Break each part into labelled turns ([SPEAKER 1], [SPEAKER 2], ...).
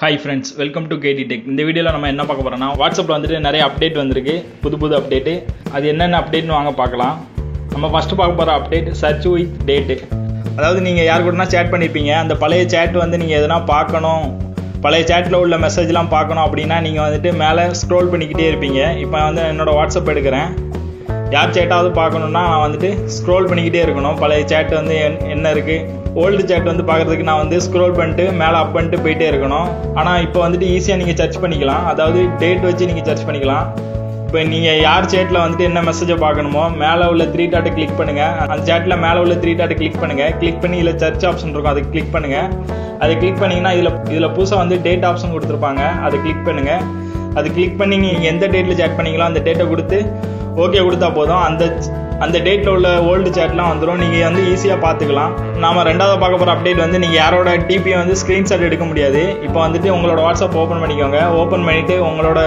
[SPEAKER 1] Hi friends, welcome to KD tech. இந்த வீடியோவில் நம்ம என்ன பார்க்க போகிறோம்னா, வாட்ஸ்அப்பில் வந்துட்டு நிறைய அப்டேட் வந்திருக்கு, புது அப்டேட்டு. அது என்னென்ன அப்டேட்னு வாங்க பார்க்கலாம். நம்ம ஃபஸ்ட்டு பார்க்க போகிற அப்டேட் சர்ச் வித் டேட்டு. அதாவது நீங்கள் யார் கூடனா சேட் பண்ணியிருப்பீங்க, அந்த பழைய சேட் வந்து நீங்கள் எதனா பார்க்கணும், பழைய சேட்டில் உள்ள மெசேஜ்லாம் பார்க்கணும் அப்படின்னா நீங்கள் வந்துட்டு மேலே ஸ்க்ரோல் பண்ணிக்கிட்டே இருப்பீங்க. இப்போ வந்து என்னோடய வாட்ஸ்அப் எடுக்கிறேன், யார் சேட்டாவது பார்க்கணுன்னா நான் வந்துட்டு ஸ்க்ரோல் பண்ணிக்கிட்டே இருக்கணும். பழைய சேட் வந்து என்ன இருக்குது, ஓல்டு சேட் வந்து பார்க்குறதுக்கு நான் வந்து ஸ்க்ரோல் பண்ணிட்டு மேலே அப் பண்ணிட்டு போயிட்டே இருக்கணும். ஆனால் இப்போ வந்துட்டு ஈஸியாக நீங்கள் சர்ச் பண்ணிக்கலாம், அதாவது டேட் வச்சு நீங்கள் சர்ச் பண்ணிக்கலாம். இப்போ நீங்கள் யார் சேட்டில் வந்துட்டு என்ன மெசேஜை பார்க்கணுமோ மேலே உள்ள 3 டாட்டை கிளிக் பண்ணுங்கள். அந்த சேட்டில் மேலே உள்ள 3 டாட்டை கிளிக் பண்ணுங்கள். கிளிக் பண்ணி இதில் சர்ச் ஆப்ஷன் இருக்கும், அதை கிளிக் பண்ணுங்கள். அதை கிளிக் பண்ணிங்கன்னா இதில் புதுசாக வந்து டேட் ஆப்ஷன் கொடுத்துருப்பாங்க, அதை கிளிக் பண்ணுங்கள். அது கிளிக் பண்ணி நீங்கள் எந்த டேட்டில் சேட் பண்ணிங்களோ அந்த டேட்டை கொடுத்து ஓகே கொடுத்தா போதும். அந்த டேட்டில் உள்ள ஓல்டு சேட்லாம் வந்துடும், நீங்கள் வந்து ஈஸியாக பார்த்துக்கலாம். நாம் ரெண்டாவது பார்க்க போகிற அப்டேட் வந்து நீங்கள் யாரோட டிபியை வந்து ஸ்க்ரீன்ஷாட் எடுக்க முடியாது. இப்போ வந்துட்டு உங்களோட வாட்ஸ்அப் ஓப்பன் பண்ணிக்கோங்க. ஓப்பன் பண்ணிவிட்டு உங்களோட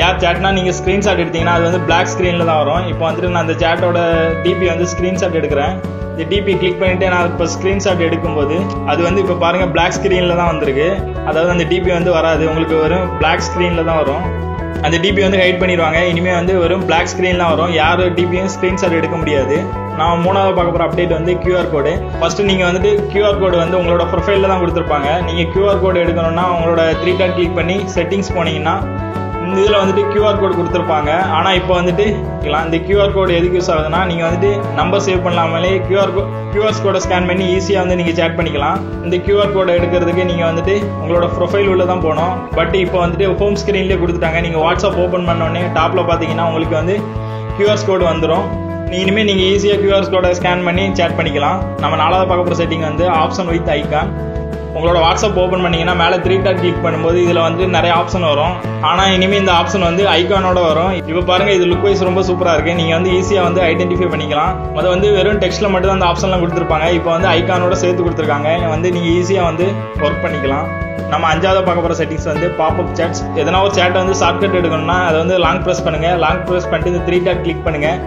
[SPEAKER 1] யார் சேட்னா நீங்கள் ஸ்க்ரீன்ஷாட் எடுத்தீங்கன்னா அது வந்து பிளாக் ஸ்க்ரீனில் தான் வரும். இப்போ வந்துட்டு நான் அந்த சேட்டோட டிபி வந்து ஸ்க்ரீன்ஷாட் எடுக்கிறேன். இந்த டிபி கிளிக் பண்ணிவிட்டு நான் இப்போ ஸ்க்ரீன்ஷாட் எடுக்கும்போது அது வந்து இப்போ பாருங்கள் பிளாக் ஸ்க்ரீனில் தான் வந்திருக்கு. அதாவது அந்த டிபி வந்து வராது, உங்களுக்கு வெறும் பிளாக் ஸ்க்ரீனில் தான் வரும். அந்த டிபி வந்து ஹைட் பண்ணிடுவாங்க. இனிமேல் வந்து வெறும் பிளாக் ஸ்க்ரீன் தான் வரும், யார் டிபியும் ஸ்க்ரீன்ஷாட் எடுக்க முடியாது. நான் மூணாவது பார்க்க போகிற அப்டேட் வந்து QR கோடு. ஃபஸ்ட்டு நீங்கள் வந்துட்டு QR கோடு வந்து உங்களோட ப்ரொஃபைலில் தான் கொடுத்துருப்பாங்க. நீங்கள் QR கோடு எடுக்கணும்னா உங்களோட 3 டாட் கிளிக் பண்ணி செட்டிங்ஸ் போனீங்கன்னா இந்த இதில் வந்துட்டு QR கோடு கொடுத்துருப்பாங்க. ஆனால் இப்போ வந்துட்டு இந்த QR கோடு எதுக்கு யூஸ் ஆகுதுன்னா, நீங்கள் வந்துட்டு நம்பர் சேவ் பண்ணலாமலே QR கோடை ஸ்கேன் பண்ணி ஈஸியாக வந்து நீங்கள் சேட் பண்ணிக்கலாம். இந்த QR கோடை எடுக்கிறதுக்கு நீங்கள் வந்துட்டு உங்களோட ப்ரொஃபைல் உள்ள தான் போகணும். பட் இப்போ வந்துட்டு ஹோம் ஸ்க்ரீன்லேயே கொடுத்துட்டாங்க. நீங்கள் வாட்ஸ்அப் ஓப்பன் பண்ணோடனே டாப்பில் பார்த்தீங்கன்னா உங்களுக்கு வந்து QR கோடு வந்துடும். இனிமேல் நீங்கள் ஈஸியாக QR கோடை ஸ்கேன் பண்ணி சேட் பண்ணிக்கலாம். நம்ம நாலாவது பார்க்க போகிற செட்டிங் வந்து ஆப்ஷன் வித் ஐகான். உங்களோட வாட்ஸ்அப் ஓப்பன் பண்ணிங்கன்னா மேலே 3 டாட் கிளிக் பண்ணும்போது இதில் வந்து நிறைய ஆப்ஷன் வரும். ஆனால் இனிமேல் இந்த ஆப்ஷன் வந்து ஐகானோட வரும். இப்போ பாருங்கள், இது லுக் வைஸ் ரொம்ப சூப்பராக இருக்குது. நீங்கள் வந்து ஈஸியாக வந்து ஐடென்டிஃபை பண்ணிக்கலாம். அது வந்து வெறும் டெக்ஸ்ட்டில் மட்டும் தான் அந்த ஆப்ஷன்லாம் கொடுத்துருப்பாங்க. இப்போ வந்து ஐகானோட சேர்த்து கொடுத்துருக்காங்க, வந்து நீங்கள் ஈஸியாக வந்து ஒர்க் பண்ணிக்கலாம். நம்ம அஞ்சாவது பார்க்க போகிற செட்டிங்ஸ் வந்து பாப்அப் சேட்ஸ். எதனா ஒரு சேட்டை வந்து ஷார்ட்கட் எடுக்கணும்னா அதை வந்து லாங் ப்ரெஸ் பண்ணுங்கள். லாங் ப்ரெஸ் பண்ணிட்டு இந்த 3 டாட் கிளிக் பண்ணுங்கள்.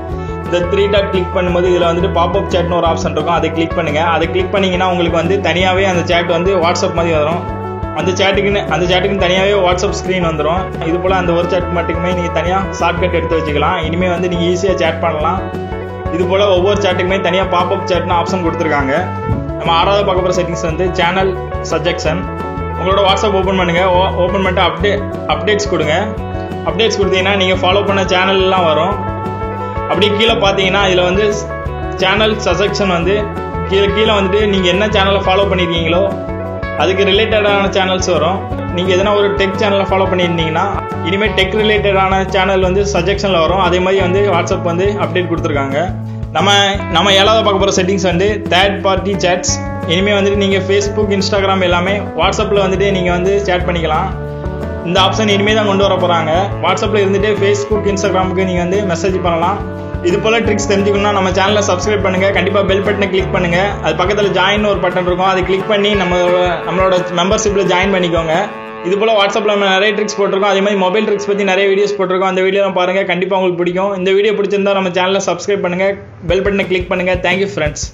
[SPEAKER 1] இந்த 3 டாட் கிளிக் பண்ணும்போது இதில் வந்துட்டு பாப்அப் சேட்னு ஒரு ஆப்ஷன் இருக்கும், அதை கிளிக் பண்ணுங்கள். அதை கிளிக் பண்ணிங்கன்னா உங்களுக்கு வந்து தனியாகவே அந்த சேட் வந்து வாட்ஸ்அப் மாதிரி வரும். அந்த சேட்டுக்குன்னு தனியாகவே வாட்ஸ்அப் ஸ்க்ரீன் வந்துடும். இது போல் அந்த ஒரு சேட் மட்டுக்குமே நீங்கள் தனியாக ஷார்ட்கட் எடுத்து வச்சுக்கலாம். இனிமேல் வந்து நீங்கள் ஈஸியாக சேட் பண்ணலாம். இது போல் ஒவ்வொரு சேட்டுக்குமே தனியாக பாப்அப் சேட்னு ஆப்ஷன் கொடுத்துருக்காங்க. நம்ம ஆறாவது பார்க்க போகிற செட்டிங்ஸ் வந்து சேனல் சஜெக்ஷன். உங்களோட வாட்ஸ்அப் ஓப்பன் பண்ணுங்கள். ஓப்பன் பண்ணிட்டு அப்டேட்ஸ் கொடுங்க. அப்டேட்ஸ் கொடுத்தீங்கன்னா நீங்கள் ஃபாலோ பண்ண சேனல்லாம் வரும். அப்படி கீழே பார்த்தீங்கன்னா இதில் வந்து சேனல் சஜெக்ஷன் வந்து கீழே வந்துட்டு நீங்கள் என்ன சேனலை ஃபாலோ பண்ணியிருக்கீங்களோ அதுக்கு ரிலேட்டடான சேனல்ஸ் வரும். நீங்கள் எதனா ஒரு டெக் சேனலை ஃபாலோ பண்ணியிருந்தீங்கன்னா இனிமேல் டெக் ரிலேட்டடான சேனல் வந்து சஜெக்ஷனில் வரும். அதே மாதிரி வந்து வாட்ஸ்அப் வந்து அப்டேட் கொடுத்துருக்காங்க. நம்ம ஏழாவது பார்க்க போகிற செட்டிங்ஸ் வந்து தேர்ட் பார்ட்டி சேட்ஸ். இனிமேல் வந்துட்டு நீங்கள் ஃபேஸ்புக், இன்ஸ்டாகிராம் எல்லாமே வாட்ஸ்அப்பில் வந்துட்டு நீங்கள் வந்து சேட் பண்ணிக்கலாம். இந்த ஆப்ஷன் இனிமேல் தான் கொண்டு வர போகிறாங்க. வாட்ஸ்அப்பில் இருந்துட்டு ஃபேஸ்புக், இன்ஸ்டாகிராமுக்கு நீங்கள் வந்து மெசேஜ் பண்ணலாம். இது போல் ட்ரிக்ஸ் தெரிஞ்சுக்கணும்னா நம்ம சேனலை சப்ஸ்கிரைப் பண்ணுங்கள். கண்டிப்பாக பெல் பட்டனை கிளிக் பண்ணுங்கள். அது பக்கத்தில் ஜாயின் ஒரு பட்டன் இருக்கும், அதை கிளிக் பண்ணி நம்மளோட மெம்பர்ஷிப்பில் ஜாயின் பண்ணிக்கோங்க. இது போல் வாட்ஸ்அப்பில் நம்ம நிறைய ட்ரிக்ஸ் போட்டிருக்கோம். அதே மாதிரி மொபைல் ட்ரிக்ஸ் பற்றி நிறைய வீடியோஸ் போட்டிருக்கோம். அந்த வீடியோலாம் பாருங்கள், கண்டிப்பாக உங்களுக்கு பிடிக்கும். இந்த வீடியோ பிடிச்சிருந்தா நம்ம சேனலை சப்ஸ்கிரைப் பண்ணுங்கள், பெல் பட்டனை கிளிக் பண்ணுங்கள். Thank you friends.